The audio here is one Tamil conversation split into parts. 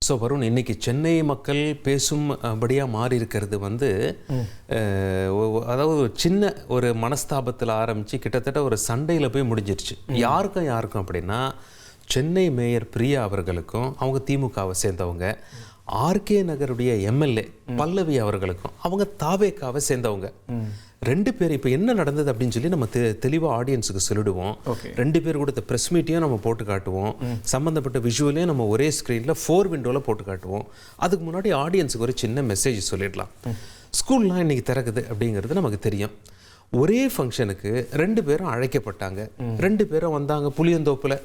ஸோ வருண், இன்னைக்கு சென்னை மக்கள் பேசும்படியாக மாறி இருக்கிறது வந்து அதாவது சின்ன ஒரு மனஸ்தாபத்தில் ஆரம்பித்து கிட்டத்தட்ட ஒரு சண்டையில் போய் முடிஞ்சிருச்சு. யாருக்கும் அப்படின்னா சென்னை மேயர் பிரியா அவர்களுக்கும், அவங்க திமுகவை சேர்ந்தவங்க, ஆர்கே நகருடைய எம்எல்ஏ பல்லவி அவர்களுக்கும், அவங்க தாவேக்காவை சேர்ந்தவங்க. ரெண்டு பேர் இப்போ என்ன நடந்தது அப்படின்னு சொல்லி நம்ம தெளிவாக ஆடியன்ஸுக்கு சொல்லிடுவோம். ரெண்டு பேர் கொடுத்த ப்ரெஸ் மீட்டையும் நம்ம போட்டு காட்டுவோம், சம்மந்தப்பட்ட விஷுவலையும் நம்ம ஒரே ஸ்க்ரீனில் 4 விண்டோவில் போட்டு காட்டுவோம். அதுக்கு முன்னாடி ஆடியன்ஸுக்கு ஒரு சின்ன மெசேஜ் சொல்லிடலாம். ஸ்கூல்லாம் இன்றைக்கி திறக்குது அப்படிங்கிறது நமக்கு தெரியும். ஒரே ஃபங்க்ஷனுக்கு 2 பேரும் அழைக்கப்பட்டாங்க. 2 பேரும் வந்தாங்க. புளியந்தோப்பில்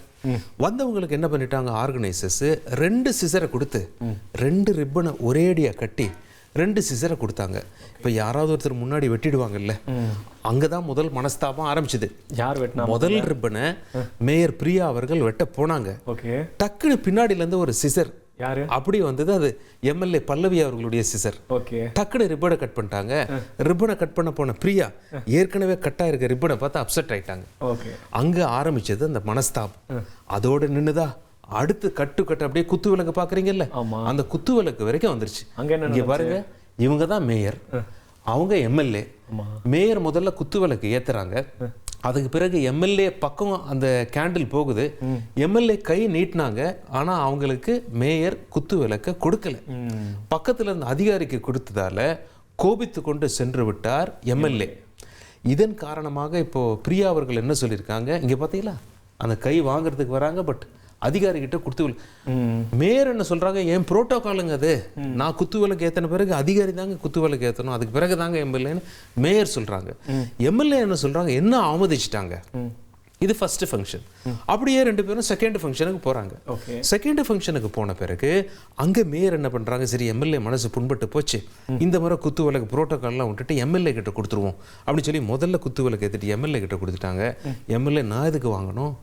வந்தவங்களுக்கு என்ன பண்ணிட்டாங்க ஆர்கனைசர்ஸ், 2 சிசரை கொடுத்து 2 ரிப்பனை ஒரேடியாக கட்டி 2 சிசரை கொடுத்தாங்க. இப்போ யாராவது ஒருத்தர் முன்னாடி வெட்டிடுவாங்கல்ல, அங்கதான் முதல் மனஸ்தாபம் ஆரம்பிச்சது. யார் வெட்டினா? முதல் ரிப்பனை மேயர் பிரியா அவர்கள் வெட்ட போனாங்க. டக்குன்னு பின்னாடில இருந்து ஒரு சிசர் யாரு அப்படி வந்தது, அது எம்எல்ஏ பல்லவி அவர்களுடைய சிசர். டக்குன்னு ரிப்பனை கட் பண்ணிட்டாங்க. ரிப்பனை கட் பண்ண போன பிரியா ஏற்கனவே கட்டா இருக்க ரிப்பனை பார்த்து அப்செட் ஆயிட்டாங்க. அங்க ஆரம்பிச்சது அந்த மனஸ்தாபம். அதோட நின்னுதா அடுத்து கட்டு அப்படியே குத்து விளக்கு பாக்குறீங்கல்ல, அந்த குத்து விளக்கு வரைக்கும் வந்துருச்சு. இங்க பாருங்க, இவங்க தான் மேயர், அவங்க எம்எல்ஏ. மேயர் முதல்ல குத்து விளக்கு ஏத்துறாங்க. அதுக்கு பிறகு எம்எல்ஏ பக்கம் அந்த கேண்டில் போகுது. எம்எல்ஏ கை நீட்டினாங்க, ஆனா அவங்களுக்கு மேயர் குத்து விளக்க கொடுக்கல. பக்கத்துல இருந்த அதிகாரிக்கு கொடுத்ததால கோபித்து கொண்டு சென்று விட்டார் எம்எல்ஏ. இதன் காரணமாக இப்போ பிரியா அவர்கள் என்ன சொல்லியிருக்காங்க, இங்க பாத்தீங்களா அந்த கை வாங்குறதுக்கு வராங்க, பட் அதிகாரிகிட்ட குத்து மேயர் என்ன சொல்றாங்க, என் புரோட்டோகாலுங்க அது, நான் குத்து விளக்கு ஏத்தின பிறகு அதிகாரி தாங்க குத்து விளக்கு ஏத்தணும், அதுக்கு பிறகு தாங்க எம்எல்ஏன்னு மேயர் சொல்றாங்க. எம்எல்ஏ என்ன சொல்றாங்க, என்ன ஆமோதிச்சிட்டாங்க. இது ஃபர்ஸ்ட் ஃபங்க்ஷன். அப்படியே 2 பேரும் செகண்ட் ஃபங்க்ஷனுக்கு போறாங்க. செகண்ட் ஃபங்க்ஷனுக்கு போன பிறகு அங்க மேயர் என்ன பண்றாங்க, சரி எம்எல்ஏ மனசு புண்பட்டு போச்சு, இந்த முறை குத்து விளக்கு புரோட்டோகால்லாம் விட்டுட்டு எம்எல்ஏ கிட்ட கொடுத்துருவோம் அப்படின்னு சொல்லி முதல்ல குத்து விளக்கு ஏற்றிட்டு எம்எல்ஏ கிட்ட கொடுத்துட்டாங்க. எம்எல்ஏ நான் எதுக்கு வாங்கணும்,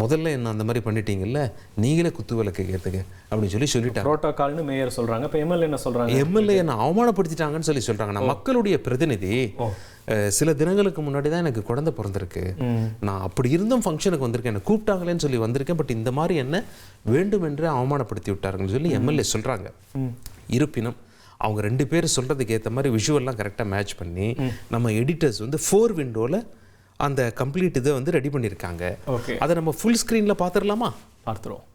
முதல்ல என்ன அந்த மாதிரி பண்ணிட்டீங்கல்ல, நீங்களே குத்து விளக்கு ஏற்றுங்க அப்படின்னு சொல்லிட்டாங்க. புரோட்டோகால்னு மேயர் சொல்றாங்க. இப்போ எம்எல்ஏ என்ன சொல்றாங்க, எம்எல்ஏ என்ன அவமானப்படுத்திட்டாங்கன்னு சொல்றாங்க. நான் மக்களுடைய பிரதிநிதி, சில தினங்களுக்கு முன்னாடி தான் எனக்கு குழந்தை பிறந்திருக்கு, நான் அப்படி இருந்தும் ஃபங்க்ஷனுக்கு வந்திருக்கேன், என்ன கூப்பிட்டாங்களேன்னு சொல்லி வந்திருக்கேன், பட் இந்த மாதிரி என்ன வேண்டுமென்று அவமானப்படுத்தி விட்டாருன்னு சொல்லி எம்எல்ஏ சொல்றாங்க. இருப்பினும் அவங்க 2 பேர் சொல்றதுக்கு ஏற்ற மாதிரி விஷுவல்லாம் கரெக்டாக மேட்ச் பண்ணி நம்ம எடிட்டர்ஸ் வந்து 4 விண்டோவில் அந்த கம்ப்ளீட் இதை வந்து ரெடி பண்ணியிருக்காங்க. அதை நம்ம ஃபுல் ஸ்க்ரீனில் பார்த்துடலாமா? பார்த்துருவோம்.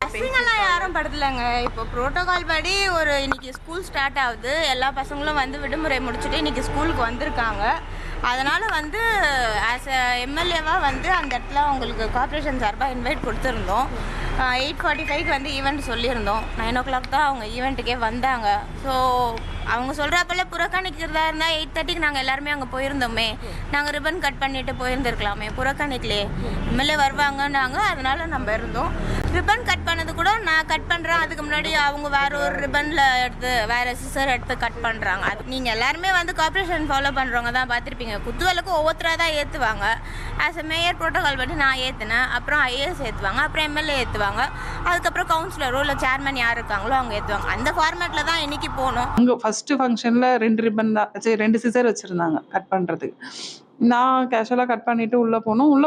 பசங்களாம் யாரும் படுத்தலைங்க. இப்போ ப்ரோட்டோகால் படி இன்னைக்கு ஸ்கூல் ஸ்டார்ட் ஆகுது, எல்லா பசங்களும் வந்து விடுமுறை முடிச்சுட்டு இன்னைக்கு ஸ்கூலுக்கு வந்திருக்காங்க. அதனால் ஆஸ் எ எம்எல்ஏவாக அந்த இடத்துல அவங்களுக்கு கார்பரேஷன் சார்பாக இன்வைட் கொடுத்துருந்தோம். 8:45க்கு ஈவெண்ட் சொல்லியிருந்தோம். 9 o'clock தான் அவங்க ஈவெண்ட்டுக்கே வந்தாங்க. ஸோ அவங்க சொல்கிறப்பல புறக்கணிக்கிறதா இருந்தால் 8:30க்கு நாங்கள் எல்லாருமே அங்கே போயிருந்தோமே, நாங்கள் ரிப்பன் கட் பண்ணிட்டு போயிருந்துருக்கலாமே, புறக்கணிக்கலே, எம்எல்ஏ வருவாங்கன்னாங்க, அதனால நம்ம இருந்தோம். ரிப்பன் கட் பண்ணது கூட நான் கட் பண்ணுறேன், அதுக்கு முன்னாடி அவங்க வேற ஒரு ரிப்பனில் எடுத்து வேறு சிசர் எடுத்து கட் பண்ணுறாங்க. அது நீங்கள் எல்லாருமே கார்பரேஷன் ஃபாலோ பண்ணுறவங்க தான் பார்த்துருப்பீங்க. குத்துவிளக்கு ஒவ்வொருத்தராக தான் ஏற்றுவாங்க. ஆஸ் எ மேயர் ப்ரோட்டோகால் படி நான் ஏற்றினேன், அப்புறம் ஐஏஎஸ் ஏற்றுவாங்க, அப்புறம் எம்எல்ஏ ஏற்றுவாங்க, அதுக்கப்புறம் கவுன்சிலரோ இல்லை சேர்மன் யார் இருக்காங்களோ அவங்க ஏற்றுவாங்க. அந்த ஃபார்மேட்டில் தான் இன்னைக்கு போகணும். அங்கே ஃபர்ஸ்ட் ஃபங்க்ஷனில் 2 ரிப்பன் தான், சரி 2 சிசர் வச்சுருந்தாங்க கட் பண்ணுறதுக்கு. நான் கேஷுவலாக கட் பண்ணிவிட்டு உள்ளே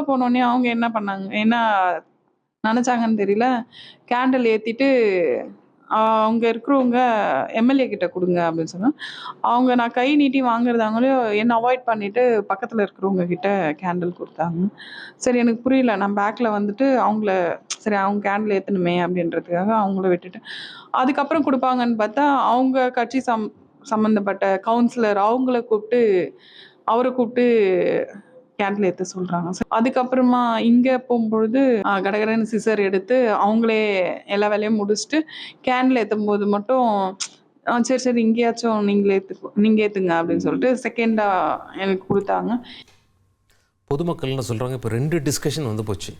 போனோடனே அவங்க என்ன பண்ணாங்க, என்ன நினச்சாங்கன்னு தெரியல, கேண்டில் ஏற்றிட்டு அவங்க இருக்கிறவங்க எம்எல்ஏ கிட்ட கொடுங்க அப்படின்னு சொன்னால், அவங்க நான் கை நீட்டி வாங்குறதாங்களோ என்ன அவாய்ட் பண்ணிவிட்டு பக்கத்தில் இருக்கிறவங்க கிட்ட கேண்டில் கொடுத்தாங்க. சரி எனக்கு புரியல, நான் பேக்கில் அவங்கள சரி அவங்க கேண்டில் ஏற்றணுமே அப்படின்றதுக்காக அவங்கள விட்டுட்டு அதுக்கப்புறம் கொடுப்பாங்கன்னு பார்த்தா அவங்க கட்சி சம்மந்தப்பட்ட கவுன்சிலர் அவரை கூப்பிட்டு கேண்டில் ஏற்ற சொல்கிறாங்க. அதுக்கப்புறமா இங்கே போகும்பொழுது கடகடன்னு சிசர் எடுத்து அவங்களே எல்லா வேலையும் முடிச்சுட்டு கேண்டில் ஏற்றும் போது மட்டும் சரி இங்கேயாச்சும் நீங்கள் ஏற்றுங்க அப்படின்னு சொல்லிட்டு செகண்டாக எனக்கு கொடுத்தாங்க. பொதுமக்கள்னு சொல்கிறாங்க, இப்போ 2 டிஸ்கஷன் வந்து போச்சு.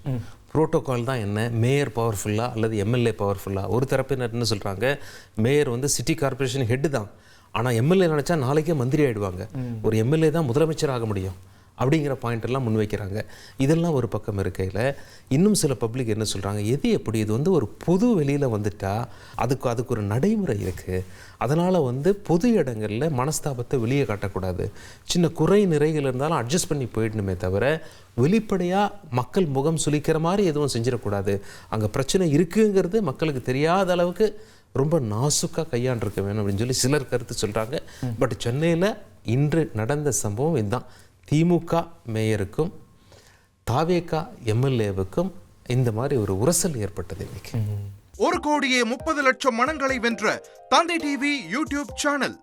ப்ரோட்டோகால் தான் என்ன, மேயர் பவர்ஃபுல்லா அல்லது எம்எல்ஏ பவர்ஃபுல்லா? ஒரு தரப்பினர் என்ன சொல்கிறாங்க, மேயர் சிட்டி கார்பரேஷன் ஹெட்டு தான், ஆனால் எம்எல்ஏ நினச்சா நாளைக்கே மந்திரி ஆகிடுவாங்க, ஒரு எம்எல்ஏ தான் முதலமைச்சர் ஆக முடியும் அப்படிங்கிற பாயிண்ட் எல்லாம் முன்வைக்கிறாங்க. இதெல்லாம் ஒரு பக்கம் இருக்கையில் இன்னும் சில பப்ளிக் என்ன சொல்கிறாங்க, எது எப்படி இது ஒரு பொது வெளியில் வந்துட்டா அதுக்கு ஒரு நடைமுறை இருக்குது, அதனால் பொது இடங்களில் மனஸ்தாபத்தை வெளியே காட்டக்கூடாது, சின்ன குறை நிறைகள் இருந்தாலும் அட்ஜஸ்ட் பண்ணி போயிடணுமே தவிர வெளிப்படையாக மக்கள் முகம் சுளிக்கிற மாதிரி எதுவும் செஞ்சிடக்கூடாது, அங்கே பிரச்சனை இருக்குங்கிறது மக்களுக்கு தெரியாத அளவுக்கு ரொம்ப நாசுக்காக கையாண்டிருக்க வேணும் அப்படின்னு சொல்லி சிலர் கருத்து சொல்கிறாங்க. பட் சென்னையில் இன்று நடந்த சம்பவம் இதுதான். திமுக மேயருக்கும் தாவேகா எம்எல்ஏவுக்கும் இந்த மாதிரி ஒரு உரசல் ஏற்பட்டது இன்னைக்கு. 1,30,00,000 மனங்களை வென்ற தந்தை டிவி யூடியூப் சேனல்.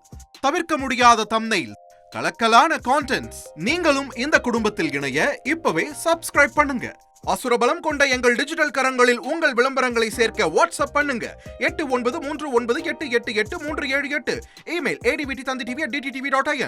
தவிர்க்க முடியாத தம்ப்நெயில், கலக்கலான கான்டென்ட்ஸ். நீங்களும் இந்த குடும்பத்தில் இணைய இப்பவே சப்ஸ்கிரைப் பண்ணுங்க. அசுரபலம் கொண்ட எங்கள் டிஜிட்டல் கரங்களில் உங்கள் விளம்பரங்களை சேர்க்க வாட்ஸ்அப் பண்ணுங்க. 8939888838. Email advtthanthitv@dttv.in.